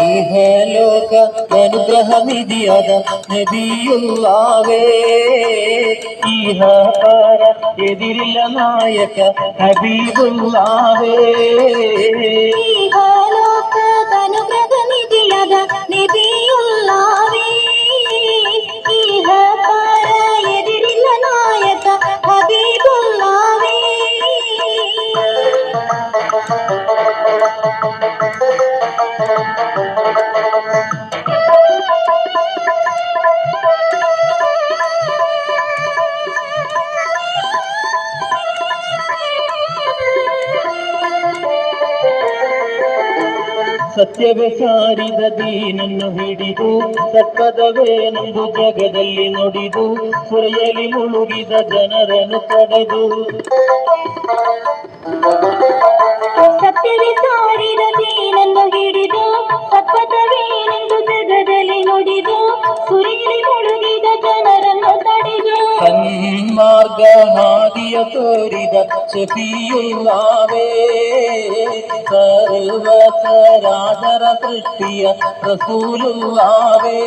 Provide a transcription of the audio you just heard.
ಇಹಲೋಕ ಅನುಗ್ರಹ ನಿಧಿಯಾದ ನಬಿಯುಲ್ಲಾವೇ ಇಹ ಪರ ಎದಿರಿಲ್ಲ ನಾಯಕ ಹಬೀಬುಲ್ಲಾವೇ ಇಹಲೋಕದ ಅನುಗ್ರಹ ನಿಧಿಯಾದ ನಬಿಯುಲ್ಲಾವೇ ಇಹ ಪರ ಎದಿರಿಲ್ಲ ನಾಯಕ ಹಬೀಬುಲ್ಲಾವೇ ಸತ್ಯವೇ ಸಾರಿದ ದೀನನ್ನು ಹಿಡಿದು ಸತ್ಪದವೇನೆಂದು ಜಗದಲ್ಲಿ ನುಡಿದು ಸುರೆಯಲಿ ಮುಳುಗಿದ ಜನರನ್ನು ತಡೆದು ಸತ್ಯವೇ ಸಾರಿದ ದೀನನ್ನು ಹಿಡಿದು ಸತ್ಪದವೇನೆಂದು ಜಗದಲ್ಲಿ ನುಡಿದು ಸುರಿಯಲಿ ಮುಳುಗಿದ ಜನರನ್ನು ತಡೆದು ಸನ್ಮಾರ್ಗ ಹಾದಿಯ ತೋರಿದ ಶಫೀಯುಲ್ಲಾವೇ ಸರ್ವ ಸರಾದರ ಸೃಷ್ಟಿಯ ರಸೂಲುಲ್ಲಾವೇ